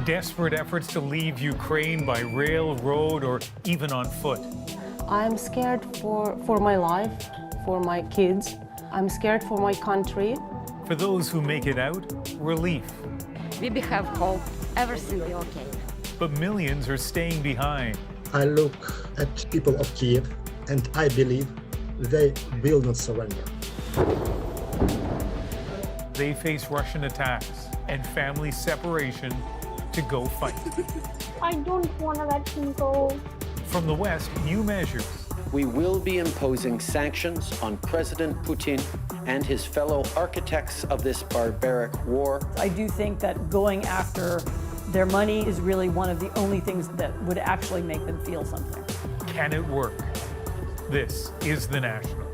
Desperate efforts to leave Ukraine by rail, road, or even on foot. I'm scared for my life, for my kids. I'm scared for my country. For those who make it out, relief. We have hope. Everything will be okay. But millions are staying behind. I look at people of Kyiv and I believe they will not surrender. They face Russian attacks and family separation to go fight. I don't want to let him go. From the West, new measures. We will be imposing sanctions on President Putin and his fellow architects of this barbaric war. I do think that going after their money is really one of the only things that would actually make them feel something. Can it work? This is The National.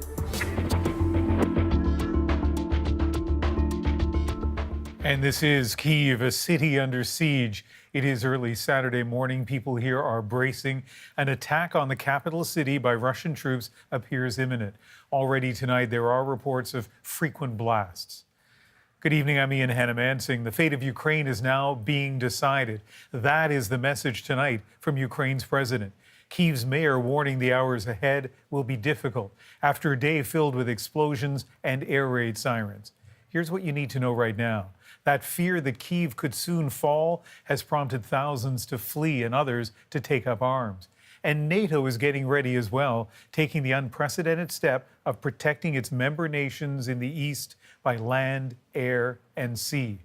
And this is Kyiv, a city under siege. It is early Saturday morning. People here are bracing. An attack on the capital city by Russian troops appears imminent. Already tonight, there are reports of frequent blasts. Good evening, I'm Ian Hanomansing. The fate of Ukraine is now being decided. That is the message tonight from Ukraine's president. Kyiv's mayor warning the hours ahead will be difficult after a day filled with explosions and air raid sirens. Here's what you need to know right now. That fear that Kyiv could soon fall has prompted thousands to flee and others to take up arms. And NATO is getting ready as well, taking the unprecedented step of protecting its member nations in the east by land, air, and sea.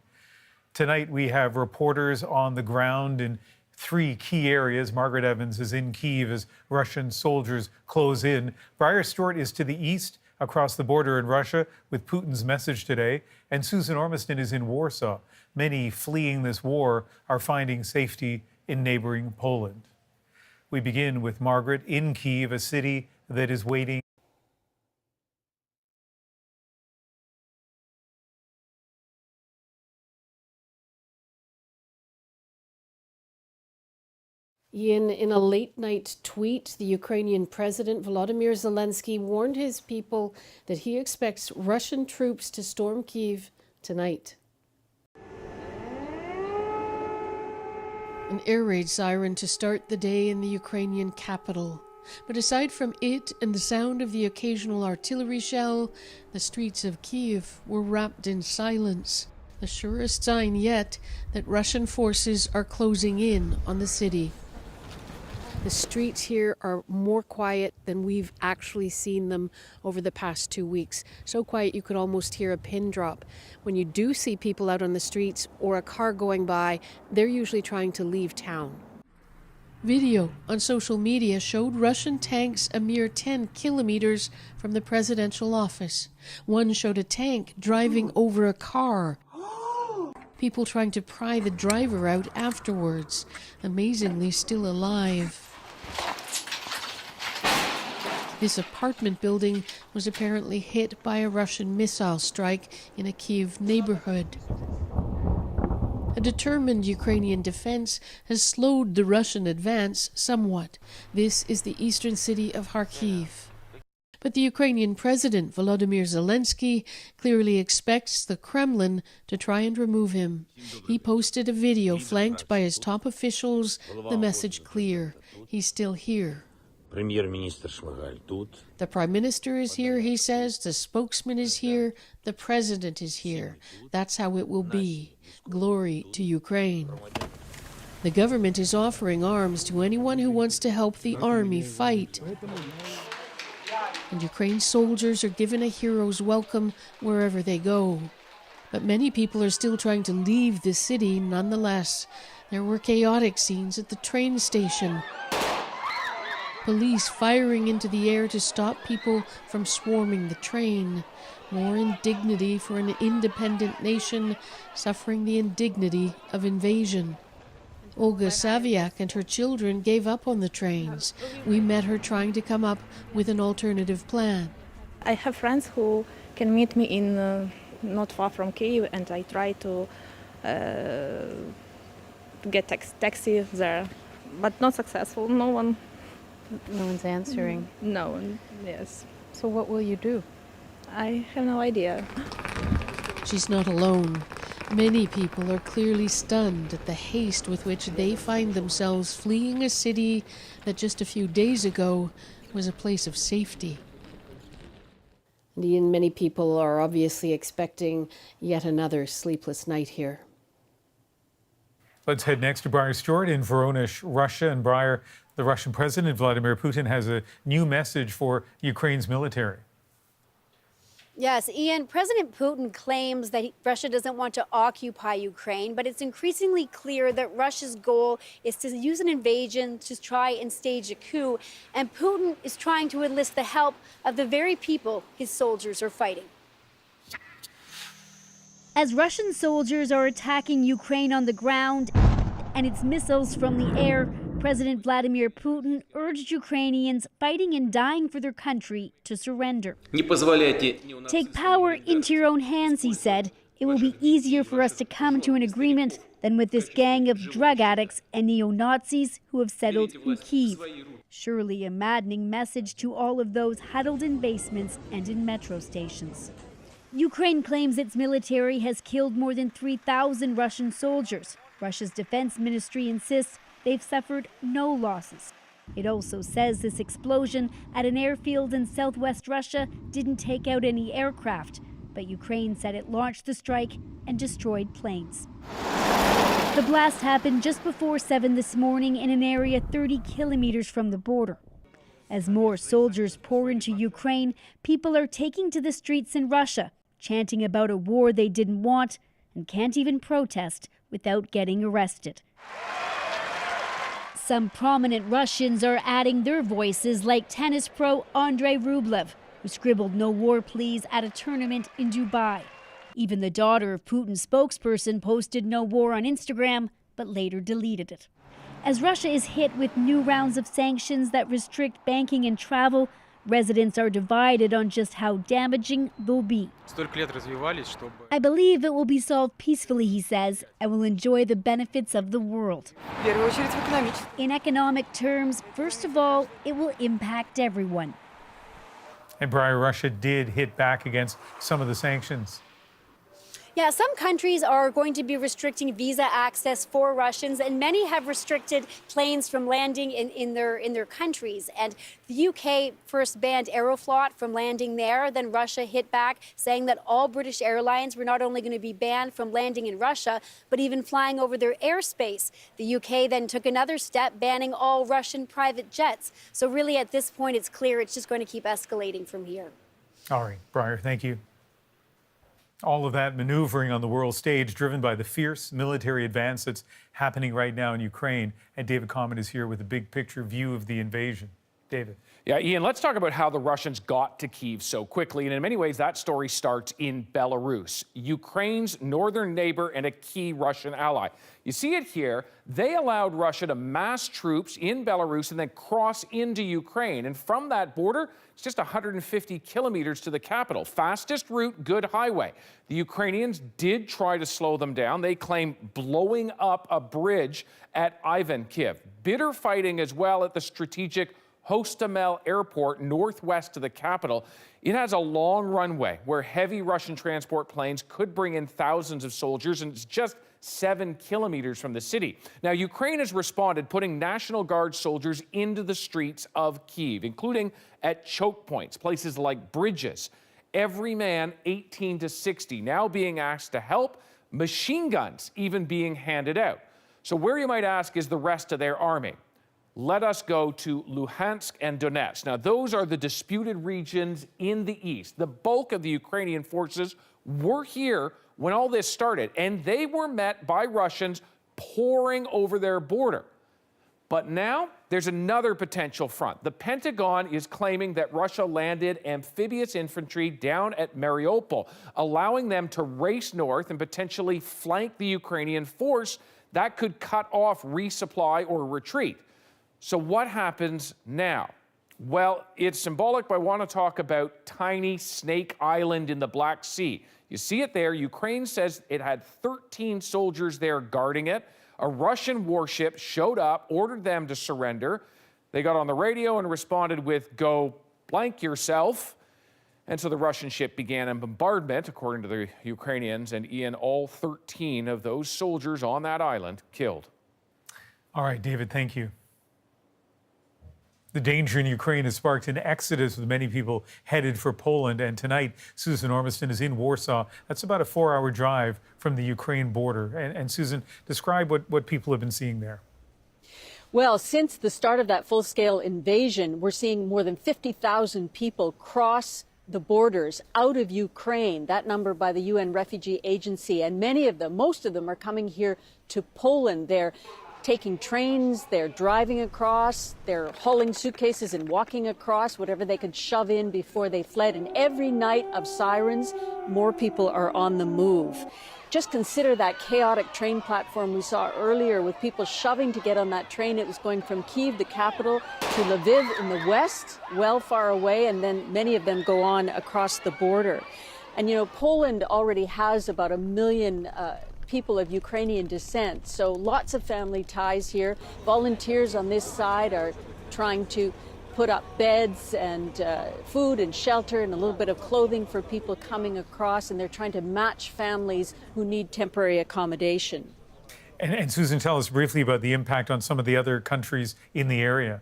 Tonight we have reporters on the ground in three key areas. Margaret Evans is in Kyiv as Russian soldiers close in. Briar Stewart is to the east, across the border in Russia with Putin's message today. And Susan Ormiston is in Warsaw. Many fleeing this war are finding safety in neighbouring Poland. We begin with Margaret in Kyiv, a city that is waiting. Ian, in a late-night tweet, the Ukrainian President Vladimir Zelensky warned his people that he expects Russian troops to storm Kyiv tonight. An air raid siren to start the day in the Ukrainian capital. But aside from it and the sound of the occasional artillery shell, the streets of Kyiv were wrapped in silence. The surest sign yet that Russian forces are closing in on the city. The streets here are more quiet than we've actually seen them over the past 2 weeks. So quiet you could almost hear a pin drop. When you do see people out on the streets or a car going by, they're usually trying to leave town. Video on social media showed Russian tanks a mere 10 kilometers from the presidential office. One showed a tank driving over a car. People trying to pry the driver out afterwards, amazingly still alive. This apartment building was apparently hit by a Russian missile strike in a Kyiv neighborhood. A determined Ukrainian defense has slowed the Russian advance somewhat. This is the eastern city of Kharkiv. But the Ukrainian President Volodymyr Zelensky clearly expects the Kremlin to try and remove him. He posted a video flanked by his top officials, the message clear: he's still here. The Prime Minister is here, he says, the spokesman is here, the President is here. That's how it will be. Glory to Ukraine. The government is offering arms to anyone who wants to help the army fight. And Ukraine's soldiers are given a hero's welcome wherever they go. But many people are still trying to leave the city nonetheless. There were chaotic scenes at the train station. Police firing into the air to stop people from swarming the train. More indignity for an independent nation suffering the indignity of invasion. Olga Saviak and her children gave up on the trains. We met her trying to come up with an alternative plan. I have friends who can meet me in not far from Kyiv, and I try to get taxi there, but not successful. No one's answering. No one, yes. So what will you do? I have no idea. She's not alone. Many people are clearly stunned at the haste with which they find themselves fleeing a city that just a few days ago was a place of safety. And many people are obviously expecting yet another sleepless night here. Let's head next to Briar Stewart in Voronezh, Russia. And Briar, the Russian President Vladimir Putin has a new message for Ukraine's military. Yes, Ian, President Putin claims that Russia doesn't want to occupy Ukraine, but it's increasingly clear that Russia's goal is to use an invasion to try and stage a coup. And Putin is trying to enlist the help of the very people his soldiers are fighting. As Russian soldiers are attacking Ukraine on the ground and its missiles from the air, President Vladimir Putin urged Ukrainians fighting and dying for their country to surrender. Take power into your own hands, he said. It will be easier for us to come to an agreement than with this gang of drug addicts and neo-Nazis who have settled in Kyiv. Surely a maddening message to all of those huddled in basements and in metro stations. Ukraine claims its military has killed more than 3,000 Russian soldiers. Russia's defense ministry insists they've suffered no losses. It also says this explosion at an airfield in southwest Russia didn't take out any aircraft, but Ukraine said it launched the strike and destroyed planes. The blast happened just before 7 this morning in an area 30 kilometers from the border. As more soldiers pour into Ukraine, people are taking to the streets in Russia, chanting about a war they didn't want and can't even protest without getting arrested. Some prominent Russians are adding their voices, like tennis pro Andrei Rublev, who scribbled "No war, please" at a tournament in Dubai. Even the daughter of Putin's spokesperson posted "No war" on Instagram, but later deleted it. As Russia is hit with new rounds of sanctions that restrict banking and travel, residents are divided on just how damaging they'll be. I believe it will be solved peacefully, he says, and will enjoy the benefits of the world. In economic terms, first of all, it will impact everyone. And Briar, Russia did hit back against some of the sanctions. Yeah, some countries are going to be restricting visa access for Russians, and many have restricted planes from landing in their countries. And the UK first banned Aeroflot from landing there. Then Russia hit back, saying that all British airlines were not only going to be banned from landing in Russia, but even flying over their airspace. The UK then took another step, banning all Russian private jets. So really, at this point, it's clear it's just going to keep escalating from here. All right, Briar, thank you. All of that maneuvering on the world stage driven by the fierce military advance that's happening right now in Ukraine. And David Common is here with a big picture view of the invasion. David. Yeah, Ian, let's talk about how the Russians got to Kyiv so quickly. And in many ways, that story starts in Belarus, Ukraine's northern neighbor and a key Russian ally. You see it here. They allowed Russia to mass troops in Belarus and then cross into Ukraine. And from that border, it's just 150 kilometers to the capital. Fastest route, good highway. The Ukrainians did try to slow them down. They claim blowing up a bridge at Ivankiv. Bitter fighting as well at the strategic Hostomel Airport, northwest of the capital. It has a long runway where heavy Russian transport planes could bring in thousands of soldiers, and it's just 7 kilometers from the city. Now, Ukraine has responded, putting National Guard soldiers into the streets of Kyiv, including at choke points, places like bridges. Every man 18 to 60 now being asked to help, machine guns even being handed out. So where, you might ask, is the rest of their army? Let us go to Luhansk and Donetsk. Now, those are the disputed regions in the east. The bulk of the Ukrainian forces were here when all this started, and they were met by Russians pouring over their border. But now there's another potential front. The Pentagon is claiming that Russia landed amphibious infantry down at Mariupol, allowing them to race north and potentially flank the Ukrainian force that could cut off resupply or retreat. So what happens now? Well, it's symbolic, but I want to talk about tiny Snake Island in the Black Sea. You see it there. Ukraine says it had 13 soldiers there guarding it. A Russian warship showed up, ordered them to surrender. They got on the radio and responded with, "Go blank yourself." And so the Russian ship began a bombardment, according to the Ukrainians, and Ian, all 13 of those soldiers on that island killed. All right, David, thank you. The danger in Ukraine has sparked an exodus with many people headed for Poland. And tonight, Susan Ormiston is in Warsaw. That's about a 4-hour drive from the Ukraine border. And Susan, describe what people have been seeing there. Well, since the start of that full-scale invasion, we're seeing more than 50,000 people cross the borders out of Ukraine, that number by the UN Refugee Agency. And many of them, most of them, are coming here to Poland. They're taking trains, they're driving across, they're hauling suitcases and walking across, whatever they could shove in before they fled. And every night of sirens, more people are on the move. Just consider that chaotic train platform we saw earlier with people shoving to get on that train. It was going from Kyiv, the capital, to Lviv in the west, well far away, and then many of them go on across the border. And you know, Poland already has about 1 million people of Ukrainian descent, so lots of family ties here. Volunteers on this side are trying to put up beds and food and shelter and a little bit of clothing for people coming across, and they're trying to match families who need temporary accommodation. And Susan, tell us briefly about the impact on some of the other countries in the area.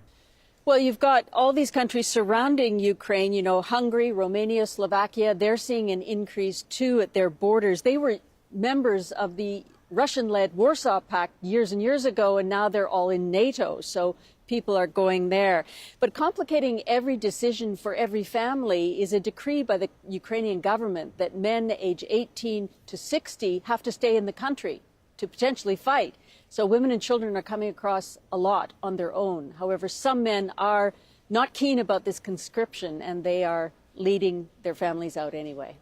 Well, you've got all these countries surrounding Ukraine, you know, Hungary, Romania, Slovakia. They're seeing an increase too at their borders. They were members of the Russian-led Warsaw Pact years and years ago, and now they're all in NATO. So people are going there. But complicating every decision for every family is a decree by the Ukrainian government that men age 18 to 60 have to stay in the country to potentially fight. So women and children are coming across a lot on their own. However, some men are not keen about this conscription, and they are leading their families out anyway.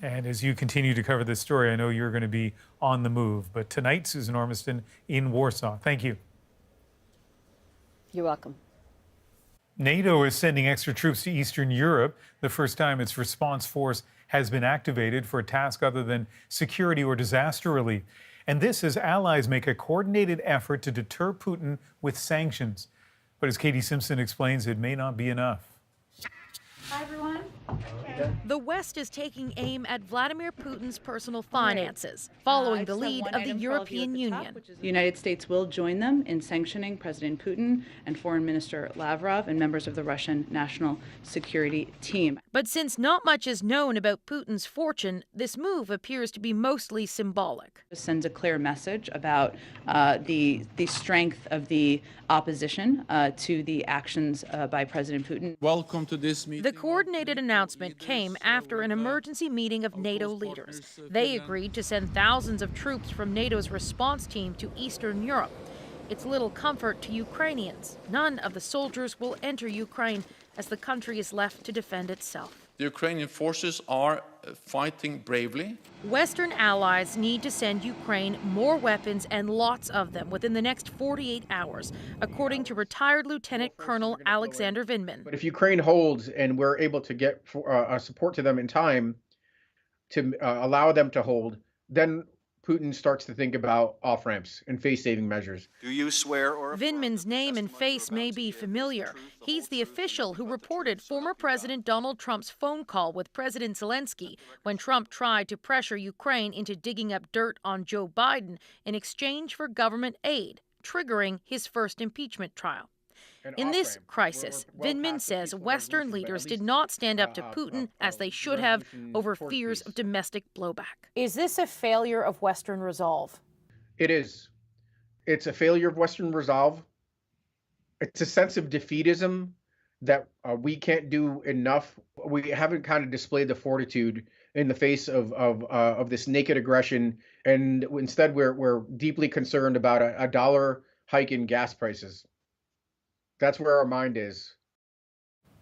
And as you continue to cover this story, I know you're going to be on the move. But tonight, Susan Ormiston in Warsaw. Thank you. You're welcome. NATO is sending extra troops to Eastern Europe, the first time its response force has been activated for a task other than security or disaster relief. And this as allies make a coordinated effort to deter Putin with sanctions. But as Katie Simpson explains, it may not be enough. Hi, everyone. The West is taking aim at Vladimir Putin's personal finances, following the lead of the European Union. The United States will join them in sanctioning President Putin and Foreign Minister Lavrov and members of the Russian National Security Team. But since not much is known about Putin's fortune, this move appears to be mostly symbolic. It sends a clear message about the strength of the opposition to the actions by President Putin. Welcome to this meeting. The coordinated announcement came after an emergency meeting of NATO leaders. They agreed to send thousands of troops from NATO's response team to Eastern Europe. It's little comfort to Ukrainians. None of the soldiers will enter Ukraine as the country is left to defend itself. The Ukrainian forces are fighting bravely. Western allies need to send Ukraine more weapons and lots of them within the next 48 hours, according to retired Lieutenant Colonel Alexander Vindman. But if Ukraine holds and we're able to get support to them in time to allow them to hold, then Putin starts to think about off-ramps and face-saving measures. Do you swear or... Vindman's name and face may be familiar. He's the official who reported former President Donald Trump's phone call with President Zelensky when Trump tried to pressure Ukraine into digging up dirt on Joe Biden in exchange for government aid, triggering his first impeachment trial. In this crisis, Vindman says Western leaders did not stand up to Putin as they should have over fears of domestic blowback. Is this a failure of Western resolve? It is. It's a failure of Western resolve. It's a sense of defeatism that we can't do enough. We haven't kind of displayed the fortitude in the face of this naked aggression, and instead we're deeply concerned about a dollar hike in gas prices. That's where our mind is.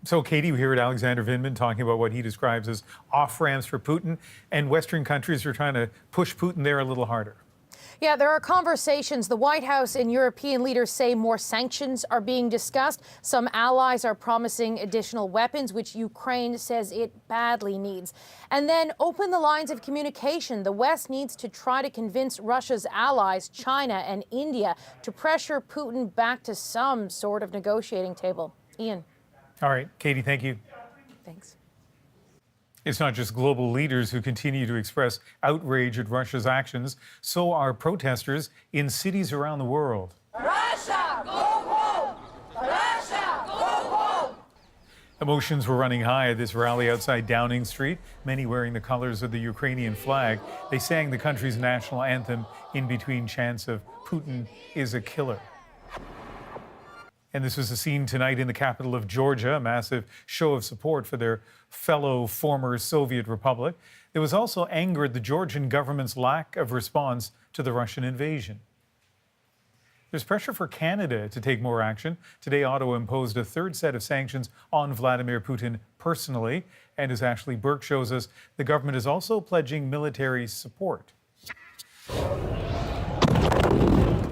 So, Katie, we hear Alexander Vindman talking about what he describes as off-ramps for Putin, and Western countries are trying to push Putin there a little harder. Yeah, there are conversations. The White House and European leaders say more sanctions are being discussed. Some allies are promising additional weapons, which Ukraine says it badly needs. And then open the lines of communication. The West needs to try to convince Russia's allies, China and India, to pressure Putin back to some sort of negotiating table. Ian. All right, Katie, thank you. Thanks. It's not just global leaders who continue to express outrage at Russia's actions. So are protesters in cities around the world. Russia, go home! Russia, go home! Emotions were running high at this rally outside Downing Street, many wearing the colors of the Ukrainian flag. They sang the country's national anthem in between chants of "Putin is a killer." And this was the scene tonight in the capital of Georgia, a massive show of support for their fellow former Soviet republic. There was also anger at the Georgian government's lack of response to the Russian invasion. There's pressure for Canada to take more action. Today, Ottawa imposed a third set of sanctions on Vladimir Putin personally. And as Ashley Burke shows us, the government is also pledging military support.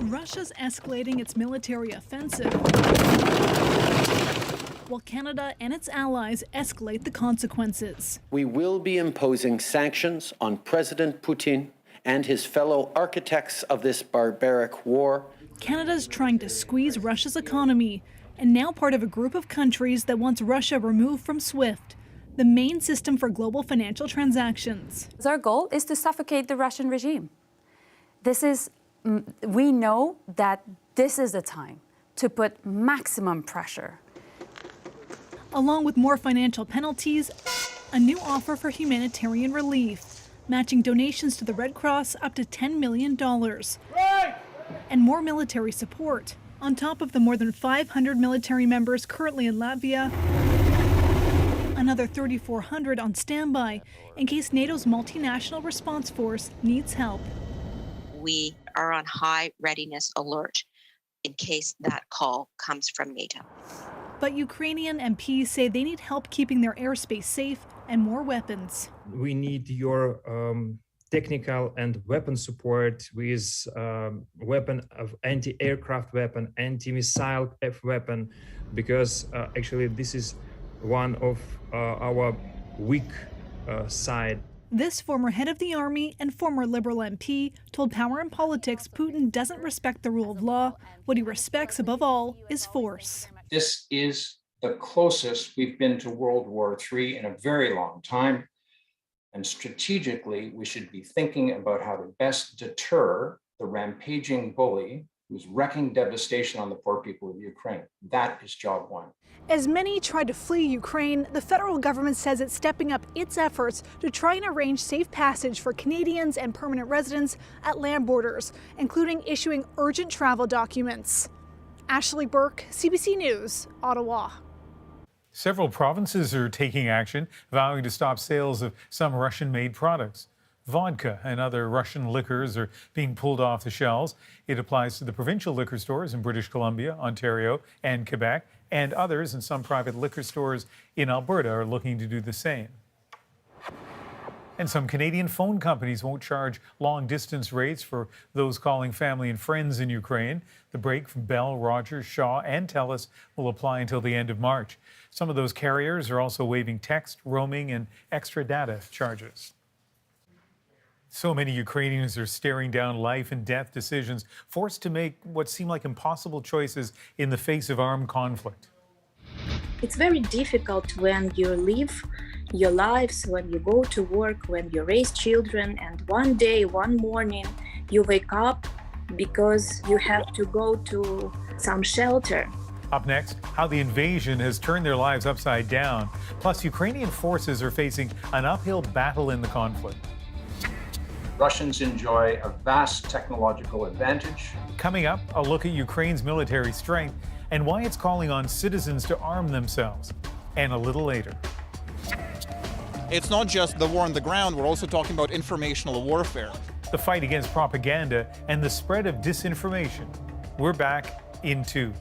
Russia's escalating its military offensive, while Canada and its allies escalate the consequences. We will be imposing sanctions on President Putin and his fellow architects of this barbaric war. Canada's trying to squeeze Russia's economy, and now part of a group of countries that wants Russia removed from SWIFT, the main system for global financial transactions. Our goal is to suffocate the Russian regime. We know that this is the time to put maximum pressure. Along with more financial penalties, a new offer for humanitarian relief, matching donations to the Red Cross up to $10 million. Right. And more military support, on top of the more than 500 military members currently in Latvia, another 3,400 on standby in case NATO's multinational response force needs help. We are on high readiness alert in case that call comes from NATO. But Ukrainian MPs say they need help keeping their airspace safe and more weapons. We need your technical and weapon support with weapon of anti-aircraft weapon, anti-missile weapon, because actually this is one of our weak side. This former head of the army and former Liberal MP told Power and Politics Putin doesn't respect the rule of law. What he respects above all is force. This is the closest we've been to World War III in a very long time. And strategically, we should be thinking about how to best deter the rampaging bully who's wreaking devastation on the poor people of Ukraine. That is job one. As many try to flee Ukraine, the federal government says it's stepping up its efforts to try and arrange safe passage for Canadians and permanent residents at land borders, including issuing urgent travel documents. Ashley Burke, CBC News, Ottawa. Several provinces are taking action, vowing to stop sales of some Russian-made products. Vodka and other Russian liquors are being pulled off the shelves. It applies to the provincial liquor stores in British Columbia, Ontario, and Quebec, and others in some private liquor stores in Alberta are looking to do the same. And some Canadian phone companies won't charge long-distance rates for those calling family and friends in Ukraine. The break from Bell, Rogers, Shaw, and TELUS will apply until the end of March. Some of those carriers are also waiving text, roaming, and extra data charges. So many Ukrainians are staring down life and death decisions, forced to make what seem like impossible choices in the face of armed conflict. It's very difficult when you live your lives, when you go to work, when you raise children, and one day, one morning, you wake up because you have to go to some shelter. Up next, how the invasion has turned their lives upside down. Plus, Ukrainian forces are facing an uphill battle in the conflict. Russians enjoy a vast technological advantage. Coming up, a look at Ukraine's military strength and why it's calling on citizens to arm themselves. And a little later. It's not just the war on the ground, we're also talking about informational warfare. The fight against propaganda and the spread of disinformation. We're back in 2.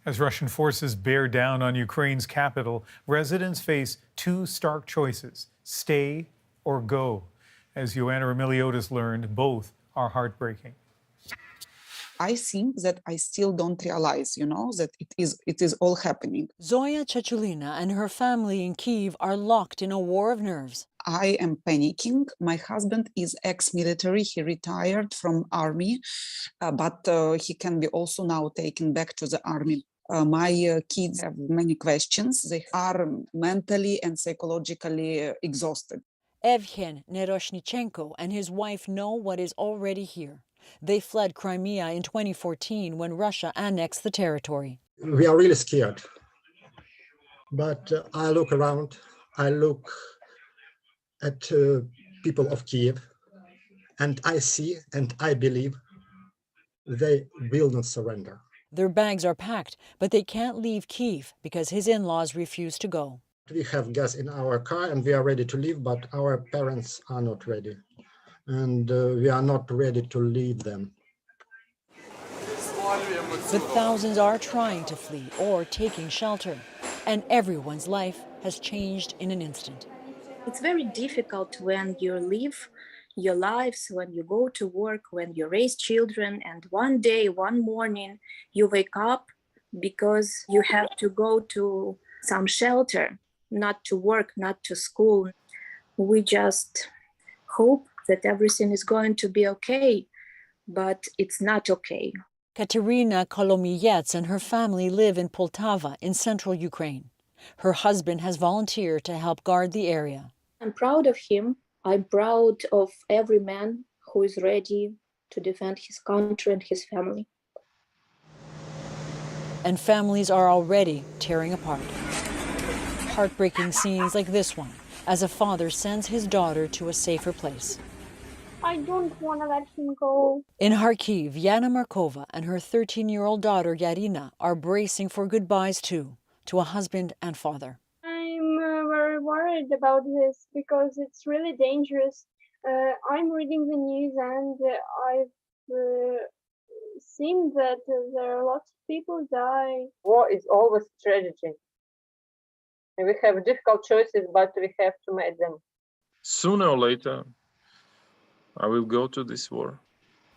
As Russian forces bear down on Ukraine's capital, residents face two stark choices: stay or go. As Ioana Remiliotis learned, both are heartbreaking. I think that I still don't realize, that it is all happening. Zoya Chechulina and her family in Kyiv are locked in a war of nerves. I am panicking. My husband is ex-military. He retired from army, but he can be also now taken back to the army. My kids have many questions. They are mentally and psychologically exhausted. Evgen Neroshnichenko and his wife know what is already here. They fled Crimea in 2014 when Russia annexed the territory. We are really scared. But I look around, I look at people of Kyiv, and I see and I believe they will not surrender. Their bags are packed, but they can't leave Kyiv because his in-laws refuse to go. We have gas in our car and we are ready to leave, but our parents are not ready. And we are not ready to leave them. But thousands are trying to flee or taking shelter, and everyone's life has changed in an instant. It's very difficult when you live your lives, when you go to work, when you raise children, and one day, one morning, you wake up because you have to go to some shelter, not to work, not to school. We just hope that everything is going to be okay, but it's not okay. Katerina Kolomiyets and her family live in Poltava in central Ukraine. Her husband has volunteered to help guard the area. I'm proud of him. I'm proud of every man who is ready to defend his country and his family. And families are already tearing apart. Heartbreaking scenes like this one, as a father sends his daughter to a safer place. I don't want to let him go. In Kharkiv, Yana Markova and her 13-year-old daughter Yarina are bracing for goodbyes too, to a husband and father. I'm very worried about this because it's really dangerous. I'm reading the news and I've seen that there are lots of people die. War is always tragedy. We have difficult choices, but we have to make them. Sooner or later, I will go to this war.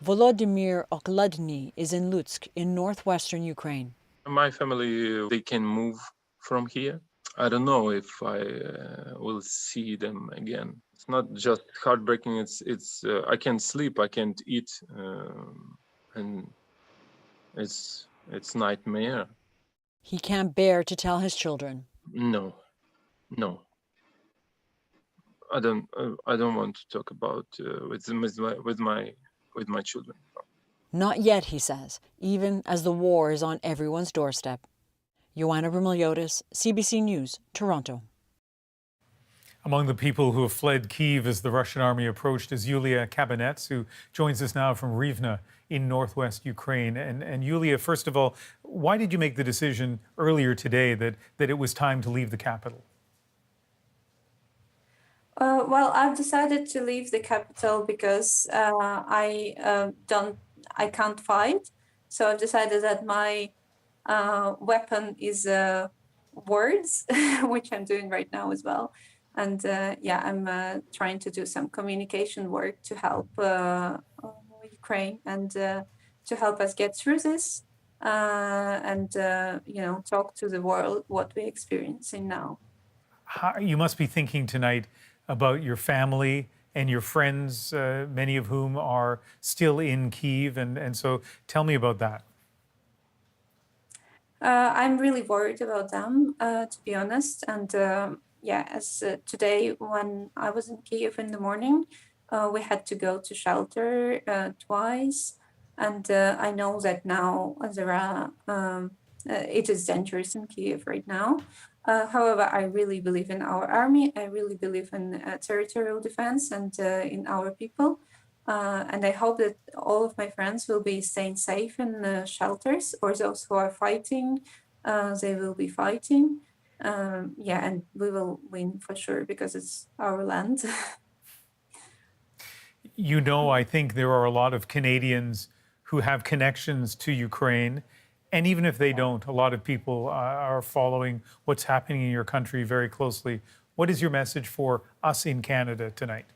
Volodymyr Okladny is in Lutsk in northwestern Ukraine. My family, they can move from here. I don't know if I will see them again. It's not just heartbreaking. It's I can't sleep, I can't eat, and it's nightmare. He can't bear to tell his children. No. I don't want to talk about with my children. Not yet, he says, even as the war is on everyone's doorstep. Ioana Remiliotis, CBC News, Toronto. Among the people who have fled Kyiv as the Russian army approached is Yulia Kabinets, who joins us now from Rivne in northwest Ukraine. And Yulia, first of all, why did you make the decision earlier today that it was time to leave the capital? Well, I've decided to leave the capital because I can't fight. So I've decided that my weapon is words, which I'm doing right now as well. And I'm trying to do some communication work to help Ukraine and to help us get through this and talk to the world what we're experiencing now. You must be thinking tonight about your family and your friends, many of whom are still in Kyiv. And so tell me about that. I'm really worried about them, to be honest. And today when I was in Kyiv in the morning, we had to go to shelter twice. And I know that now it is dangerous in Kyiv right now. However, I really believe in our army. I really believe in territorial defense and in our people. And I hope that all of my friends will be staying safe in shelters, or those who are fighting, they will be fighting. And we will win for sure because it's our land. I think there are a lot of Canadians who have connections to Ukraine. And even if they don't, a lot of people are following what's happening in your country very closely. What is your message for us in Canada tonight?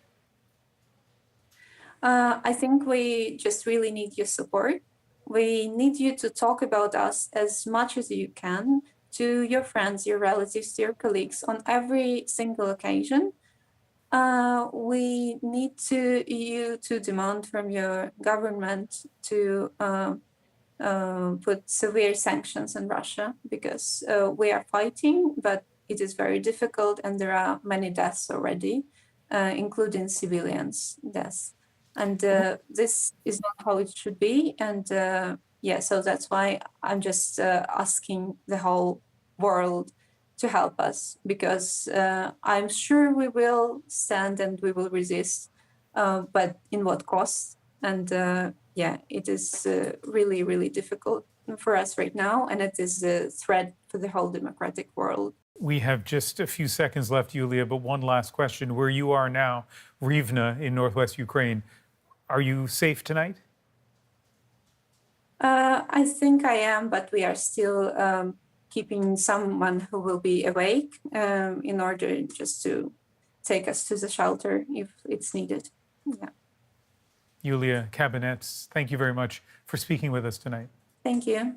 I think we just really need your support. We need you to talk about us as much as you can to your friends, your relatives, to your colleagues on every single occasion. We need you to demand from your government to put severe sanctions on Russia, because we are fighting, but it is very difficult and there are many deaths already, including civilians' deaths. And this is not how it should be. And so that's why I'm just asking the whole world to help us, because I'm sure we will stand and we will resist, but in what cost? And it is really, really difficult for us right now, and it is a threat for the whole democratic world. We have just a few seconds left, Yulia, but one last question. Where you are now, Rivne in northwest Ukraine, are you safe tonight? I think I am, but we are still keeping someone who will be awake in order just to take us to the shelter if it's needed. Yeah. Yulia Kabinets, thank you very much for speaking with us tonight. Thank you.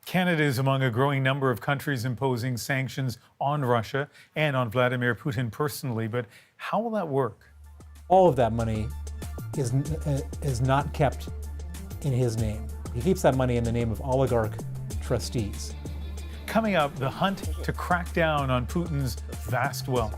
Canada is among a growing number of countries imposing sanctions on Russia and on Vladimir Putin personally, but how will that work? All of that money is not kept in his name. He keeps that money in the name of oligarch trustees. Coming up, the hunt to crack down on Putin's vast wealth.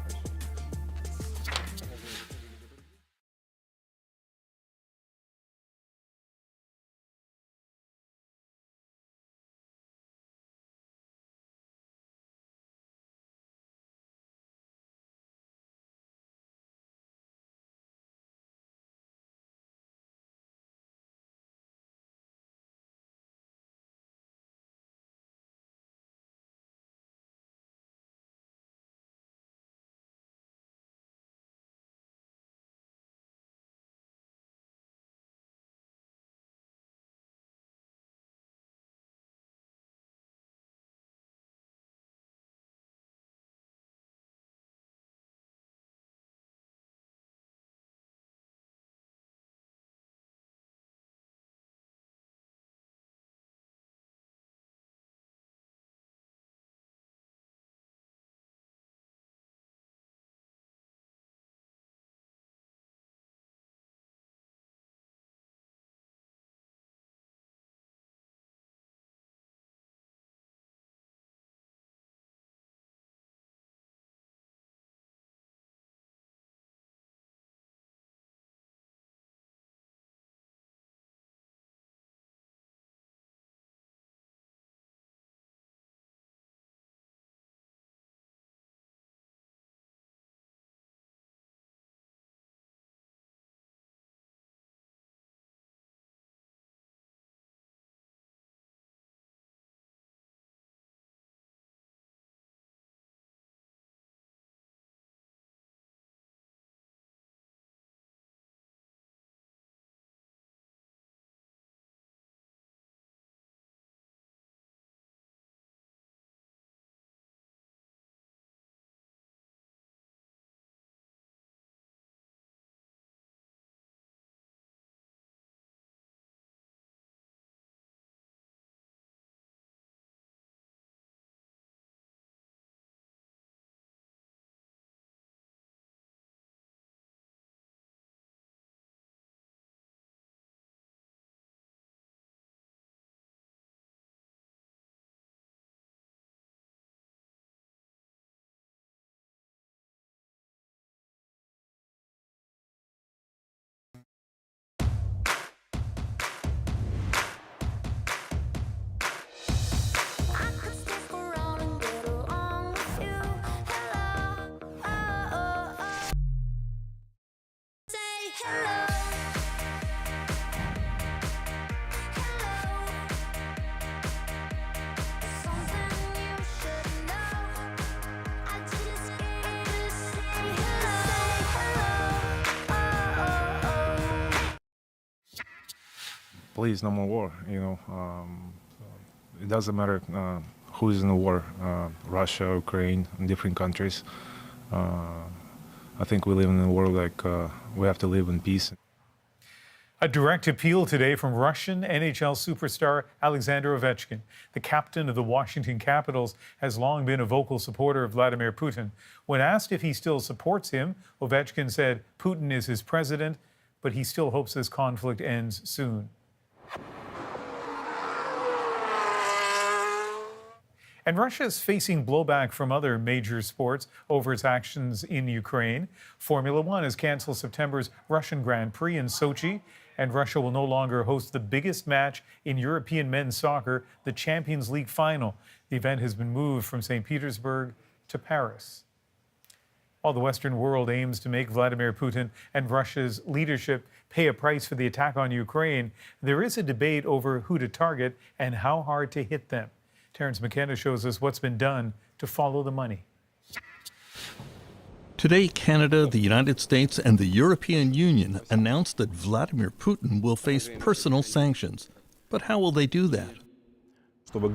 please, no more war. It doesn't matter who is in the war, Russia, Ukraine, different countries. I think we live in a world like we have to live in peace. A direct appeal today from Russian NHL superstar Alexander Ovechkin. The captain of the Washington Capitals has long been a vocal supporter of Vladimir Putin. When asked if he still supports him, Ovechkin said Putin is his president, but he still hopes this conflict ends soon. And Russia is facing blowback from other major sports over its actions in Ukraine. Formula One has canceled September's Russian Grand Prix in Sochi, and Russia will no longer host the biggest match in European men's soccer, the Champions League final. The event has been moved from St. Petersburg to Paris. While the Western world aims to make Vladimir Putin and Russia's leadership pay a price for the attack on Ukraine, there is a debate over who to target and how hard to hit them. Terrence McKenna shows us what's been done to follow the money. Today, Canada, the United States, and the European Union announced that Vladimir Putin will face personal sanctions. But how will they do that? Last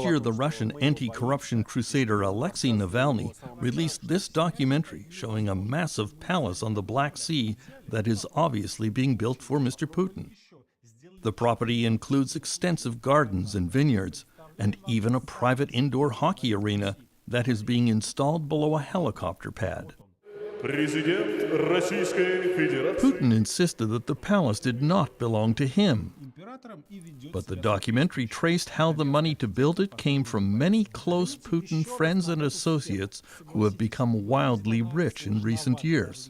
year, the Russian anti-corruption crusader Alexei Navalny released this documentary showing a massive palace on the Black Sea that is obviously being built for Mr. Putin. The property includes extensive gardens and vineyards, and even a private indoor hockey arena that is being installed below a helicopter pad. Putin insisted that the palace did not belong to him. But the documentary traced how the money to build it came from many close Putin friends and associates who have become wildly rich in recent years.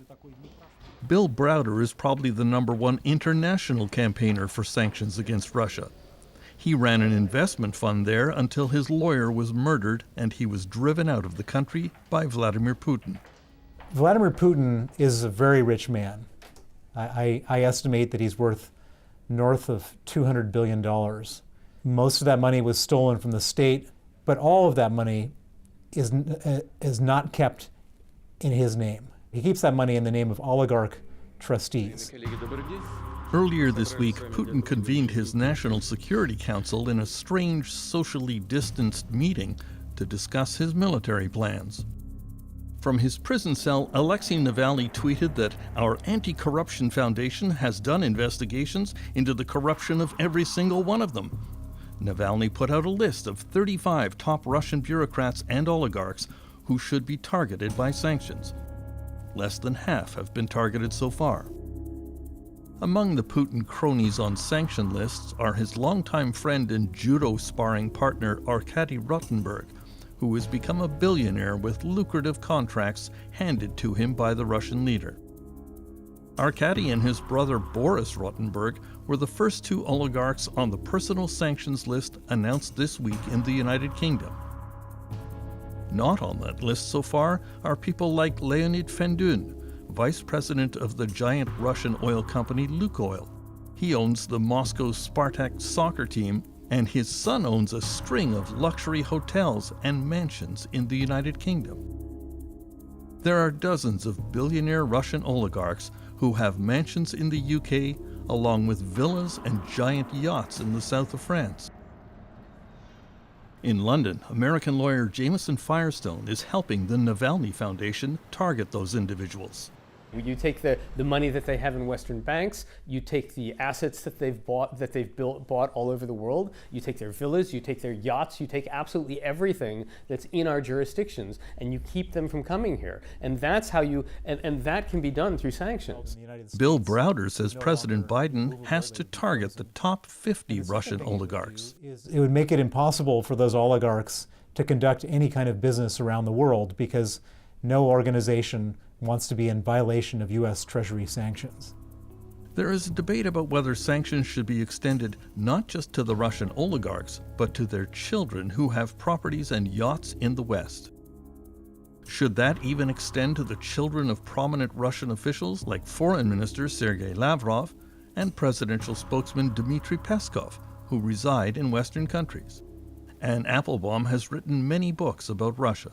Bill Browder is probably the #1 international campaigner for sanctions against Russia. He ran an investment fund there until his lawyer was murdered and he was driven out of the country by Vladimir Putin. Vladimir Putin is a very rich man. I estimate that he's worth north of $200 billion. Most of that money was stolen from the state, but all of that money is not kept in his name. He keeps that money in the name of oligarch trustees. Earlier this week, Putin convened his National Security Council in a strange, socially distanced meeting to discuss his military plans. From his prison cell, Alexei Navalny tweeted that our Anti-Corruption Foundation has done investigations into the corruption of every single one of them. Navalny put out a list of 35 top Russian bureaucrats and oligarchs who should be targeted by sanctions. Less than half have been targeted so far. Among the Putin cronies on sanction lists are his longtime friend and judo sparring partner Arkady Rotenberg, who has become a billionaire with lucrative contracts handed to him by the Russian leader. Arkady and his brother Boris Rotenberg were the first two oligarchs on the personal sanctions list announced this week in the United Kingdom. Not on that list so far are people like Leonid Fendun, vice president of the giant Russian oil company Lukoil. He owns the Moscow Spartak soccer team, and his son owns a string of luxury hotels and mansions in the United Kingdom. There are dozens of billionaire Russian oligarchs who have mansions in the UK, along with villas and giant yachts in the south of France. In London, American lawyer Jameson Firestone is helping the Navalny Foundation target those individuals. You take the money that they have in Western banks, you take the assets that they've bought all over the world, you take their villas, you take their yachts, you take absolutely everything that's in our jurisdictions, and you keep them from coming here. And that's how and that can be done through sanctions. Bill Browder says President Biden has to target the top 50 Russian oligarchs. It would make it impossible for those oligarchs to conduct any kind of business around the world because no organization wants to be in violation of U.S. Treasury sanctions. There is a debate about whether sanctions should be extended not just to the Russian oligarchs, but to their children who have properties and yachts in the West. Should that even extend to the children of prominent Russian officials like Foreign Minister Sergei Lavrov and presidential spokesman Dmitry Peskov, who reside in Western countries? Anne Applebaum has written many books about Russia.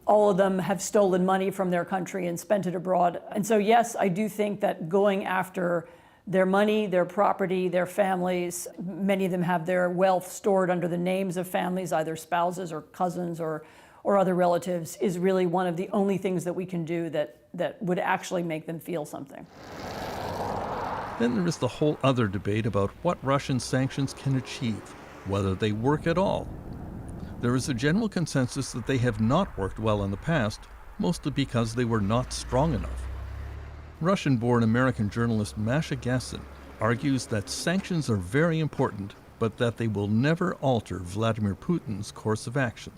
All of them have stolen money from their country and spent it abroad. And so, yes, I do think that going after their money, their property, their families. Many of them have their wealth stored under the names of families, either spouses or cousins or other relatives, is really one of the only things that we can do that would actually make them feel something. Then there is the whole other debate about what Russian sanctions can achieve, whether they work at all. There is a general consensus that they have not worked well in the past, mostly because they were not strong enough. Russian-born American journalist Masha Gassin argues that sanctions are very important, but that they will never alter Vladimir Putin's course of action.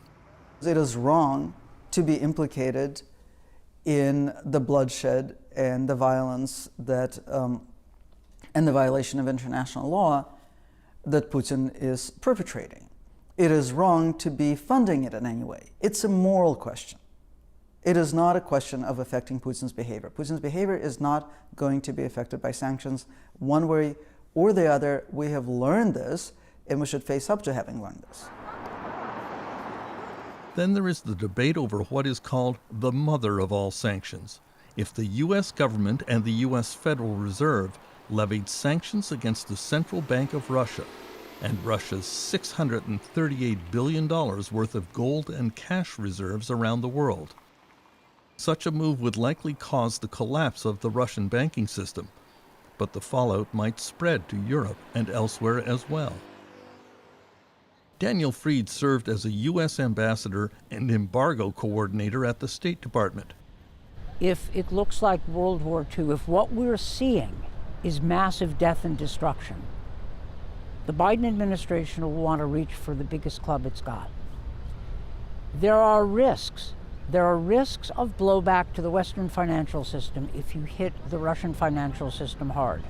It is wrong to be implicated in the bloodshed and the violence that, and the violation of international law that Putin is perpetrating. It is wrong to be funding it in any way. It's a moral question. It is not a question of affecting Putin's behavior. Putin's behavior is not going to be affected by sanctions one way or the other. We have learned this, and we should face up to having learned this. Then there is the debate over what is called the mother of all sanctions. If the U.S. government and the U.S. Federal Reserve levied sanctions against the Central Bank of Russia and Russia's $638 billion worth of gold and cash reserves around the world. Such a move would likely cause the collapse of the Russian banking system, but the fallout might spread to Europe and elsewhere as well. Daniel Fried served as a U.S. ambassador and embargo coordinator at the State Department. If it looks like World War II, if what we're seeing is massive death and destruction, the Biden administration will want to reach for the biggest club it's got. There are risks. There are risks of blowback to the Western financial system if you hit the Russian financial system hard.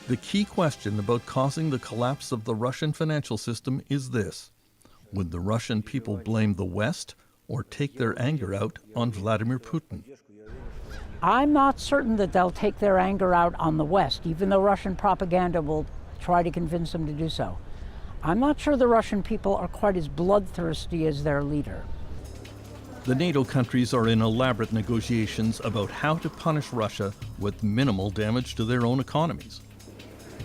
The key question about causing the collapse of the Russian financial system is this: would the Russian people blame the West or take their anger out on Vladimir Putin? I'm not certain that they'll take their anger out on the West, even though Russian propaganda will try to convince them to do so. I'm not sure the Russian people are quite as bloodthirsty as their leader. The NATO countries are in elaborate negotiations about how to punish Russia with minimal damage to their own economies.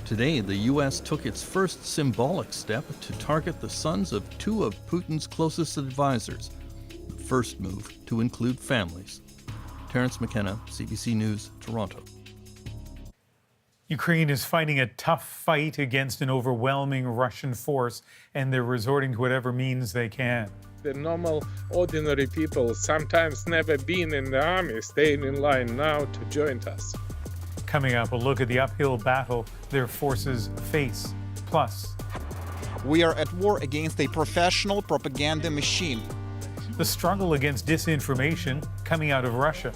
Today, the U.S. took its first symbolic step to target the sons of two of Putin's closest advisors, the first move to include families. Terence McKenna, CBC News, Toronto. Ukraine is fighting a tough fight against an overwhelming Russian force, and they're resorting to whatever means they can. The normal, ordinary people, sometimes never been in the army, staying in line now to join us. Coming up, a look at the uphill battle their forces face. Plus, we are at war against a professional propaganda machine. The struggle against disinformation coming out of Russia.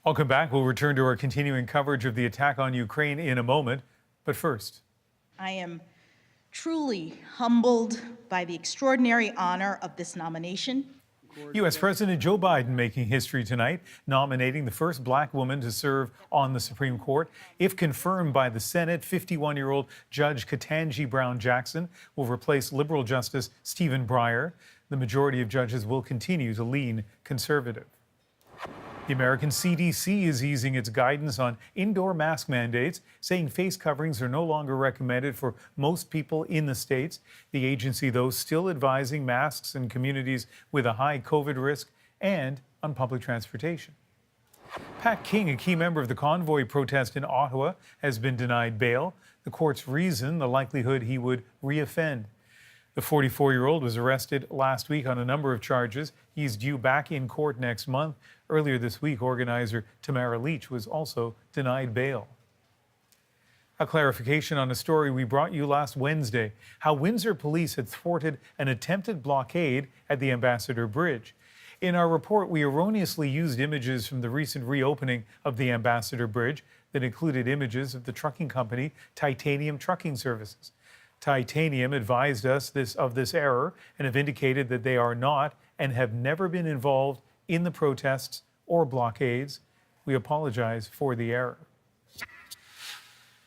Welcome back. We'll return to our continuing coverage of the attack on Ukraine in a moment. But first, I am truly humbled by the extraordinary honor of this nomination. U.S. President Joe Biden making history tonight, nominating the first black woman to serve on the Supreme Court. If confirmed by the Senate, 51-year-old Judge Ketanji Brown Jackson will replace liberal Justice Stephen Breyer. The majority of judges will continue to lean conservative. The American CDC is easing its guidance on indoor mask mandates, saying face coverings are no longer recommended for most people in the states. The agency, though, still advising masks in communities with a high COVID risk and on public transportation. Pat King, a key member of the convoy protest in Ottawa, has been denied bail. The court's reason, the likelihood he would reoffend. The 44-year-old was arrested last week on a number of charges. He's due back in court next month. Earlier this week, organizer Tamara Leach was also denied bail. A clarification on a story we brought you last Wednesday, how Windsor police had thwarted an attempted blockade at the Ambassador Bridge. In our report, we erroneously used images from the recent reopening of the Ambassador Bridge that included images of the trucking company Titanium Trucking Services. Titanium advised us of this error and have indicated that they are not and have never been involved in the protests or blockades. We apologize for the error.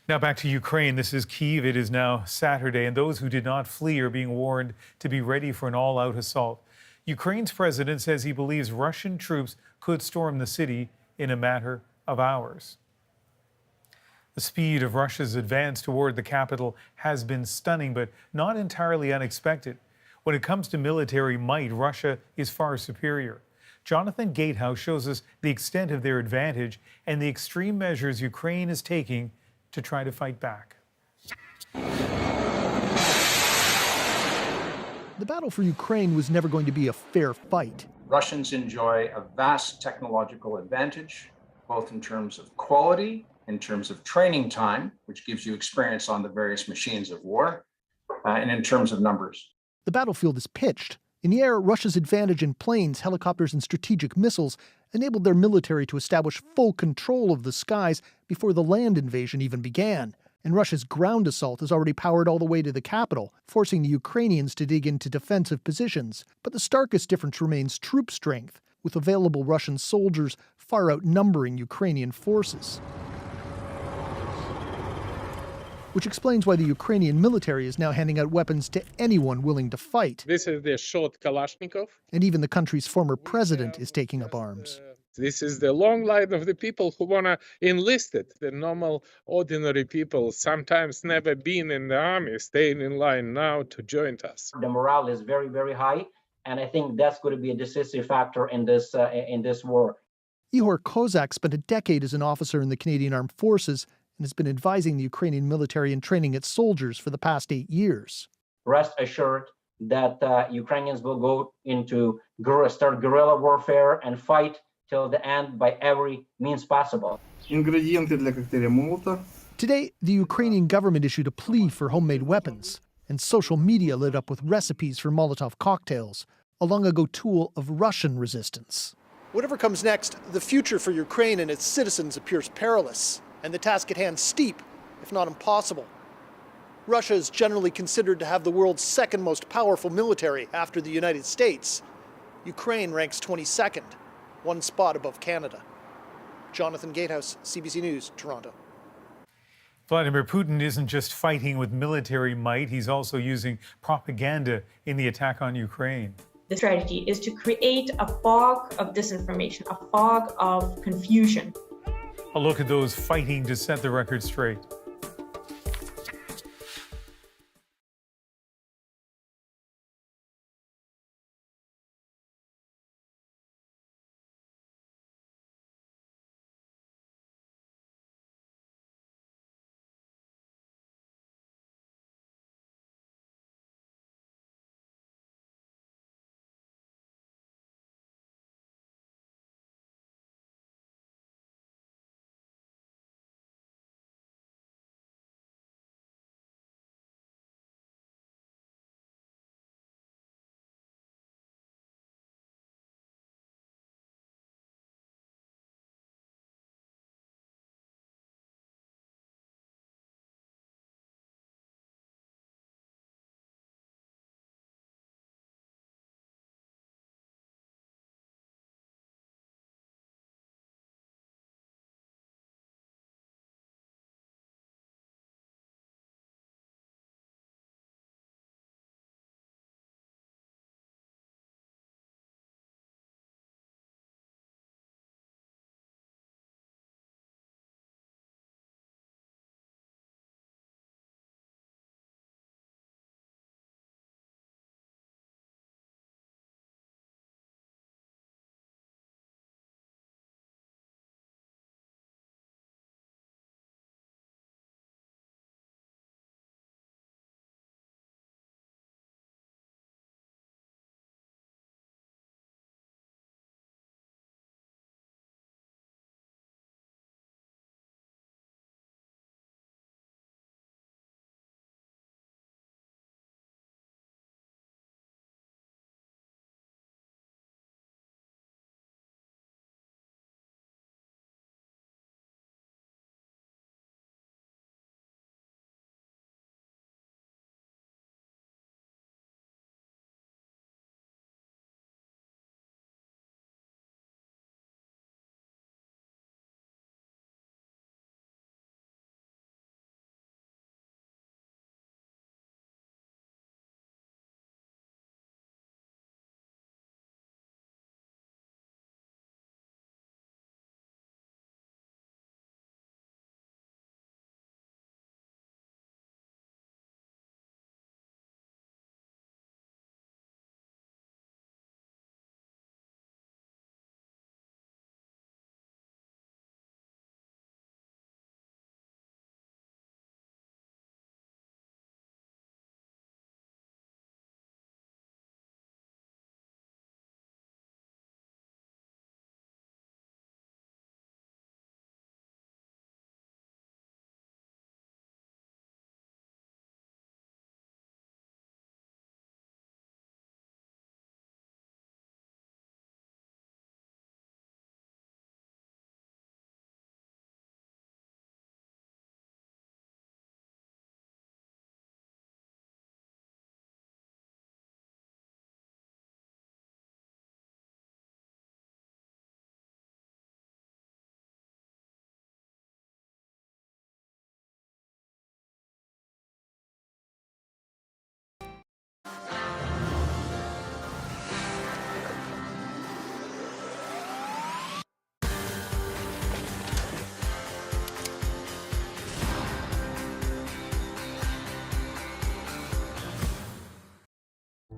Now back to Ukraine. This is Kyiv. It is now Saturday, and those who did not flee are being warned to be ready for an all-out assault. Ukraine's president says he believes Russian troops could storm the city in a matter of hours. The speed of Russia's advance toward the capital has been stunning, but not entirely unexpected. When it comes to military might, Russia is far superior. Jonathan Gatehouse shows us the extent of their advantage and the extreme measures Ukraine is taking to try to fight back. The battle for Ukraine was never going to be a fair fight. Russians enjoy a vast technological advantage, both in terms of quality, in terms of training time, which gives you experience on the various machines of war, and in terms of numbers. The battlefield is pitched. In the air, Russia's advantage in planes, helicopters, and strategic missiles enabled their military to establish full control of the skies before the land invasion even began. And Russia's ground assault is already powered all the way to the capital, forcing the Ukrainians to dig into defensive positions. But the starkest difference remains troop strength, with available Russian soldiers far outnumbering Ukrainian forces. Which explains why the Ukrainian military is now handing out weapons to anyone willing to fight. This is the short Kalashnikov. And even the country's former president is taking up arms. This is the long line of the people who want to enlist it. The normal, ordinary people, sometimes never been in the army, staying in line now to join us. The morale is very, very high, and I think that's going to be a decisive factor in this war. Ihor Kozak spent a decade as an officer in the Canadian Armed Forces and has been advising the Ukrainian military and training its soldiers for the past 8 years. Rest assured that Ukrainians will go into start guerrilla warfare and fight till the end by every means possible. Today, the Ukrainian government issued a plea for homemade weapons, and social media lit up with recipes for Molotov cocktails, a long-ago tool of Russian resistance. Whatever comes next, the future for Ukraine and its citizens appears perilous, and the task at hand steep, if not impossible. Russia is generally considered to have the world's second most powerful military after the United States. Ukraine ranks 22nd, one spot above Canada. Jonathan Gatehouse, CBC News, Toronto. Vladimir Putin isn't just fighting with military might, he's also using propaganda in the attack on Ukraine. The strategy is to create a fog of disinformation, a fog of confusion. A look at those fighting to set the record straight.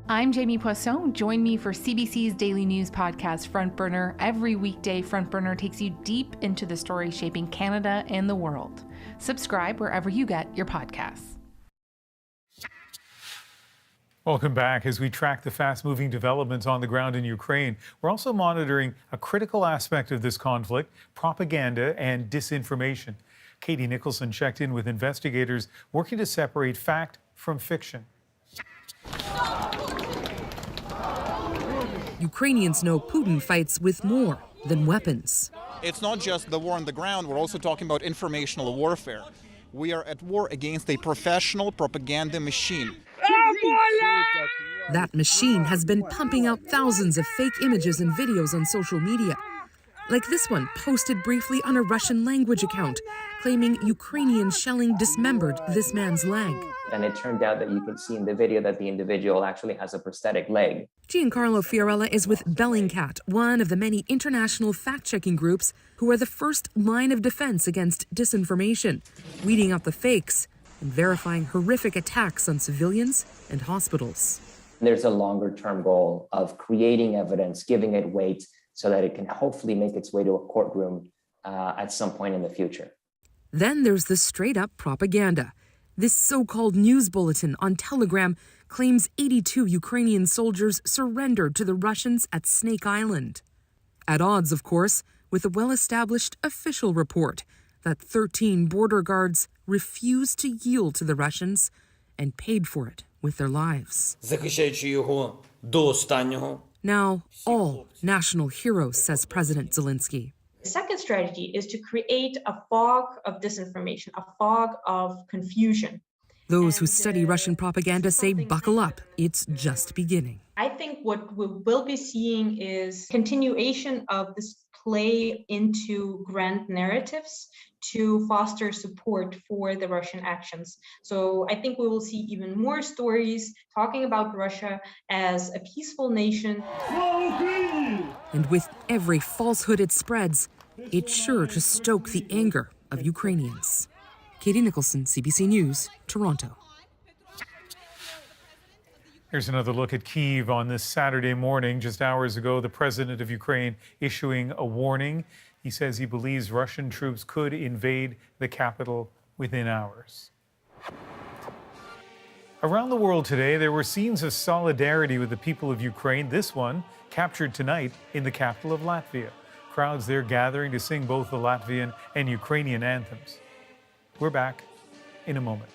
I'm Jamie Poisson. Join me for CBC's daily news podcast, Front Burner. Every weekday, Front Burner takes you deep into the stories shaping Canada and the world. Subscribe wherever you get your podcasts. Welcome back. As we track the fast-moving developments on the ground in Ukraine, we're also monitoring a critical aspect of this conflict, propaganda and disinformation. Katie Nicholson checked in with investigators working to separate fact from fiction. Ukrainians know Putin fights with more than weapons. It's not just the war on the ground, we're also talking about informational warfare. We are at war against a professional propaganda machine. That machine has been pumping out thousands of fake images and videos on social media. Like this one, posted briefly on a Russian language account, claiming Ukrainian shelling dismembered this man's leg. And it turned out that you can see in the video that the individual actually has a prosthetic leg. Giancarlo Fiorella is with Bellingcat, one of the many international fact-checking groups who are the first line of defense against disinformation, weeding out the fakes and verifying horrific attacks on civilians and hospitals. There's a longer-term goal of creating evidence, giving it weight, so that it can hopefully make its way to a courtroom at some point in the future. Then there's the straight-up propaganda. This so-called news bulletin on Telegram claims 82 Ukrainian soldiers surrendered to the Russians at Snake Island. At odds, of course, with a well-established official report that 13 border guards refused to yield to the Russians and paid for it with their lives. Now, all national heroes, says President Zelensky. The second strategy is to create a fog of disinformation, a fog of confusion. Those who study Russian propaganda say buckle up, it's just beginning. I think what we will be seeing is continuation of this play into grand narratives to foster support for the Russian actions. So I think we will see even more stories talking about Russia as a peaceful nation. And with every falsehood it spreads, it's sure to stoke the anger of Ukrainians. Katie Nicholson, CBC News, Toronto. Here's another look at Kyiv on this Saturday morning. Just hours ago, the president of Ukraine issuing a warning. He says he believes Russian troops could invade the capital within hours. Around the world today, there were scenes of solidarity with the people of Ukraine. This one captured tonight in the capital of Latvia. Crowds there gathering to sing both the Latvian and Ukrainian anthems. We're back in a moment.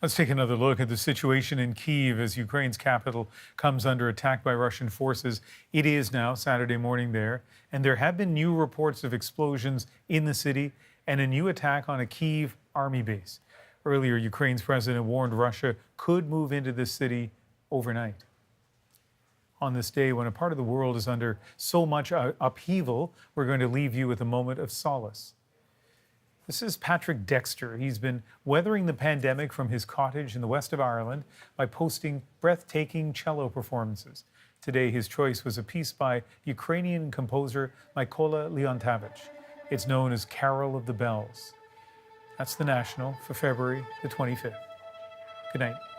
Let's take another look at the situation in Kyiv as Ukraine's capital comes under attack by Russian forces. It is now Saturday morning there, and there have been new reports of explosions in the city and a new attack on a Kyiv army base. Earlier, Ukraine's president warned Russia could move into this city overnight. On this day, when a part of the world is under so much upheaval, we're going to leave you with a moment of solace. This is Patrick Dexter. He's been weathering the pandemic from his cottage in the west of Ireland by posting breathtaking cello performances. Today, his choice was a piece by Ukrainian composer Mykola Leontavich. It's known as Carol of the Bells. That's the National for February the 25th. Good night.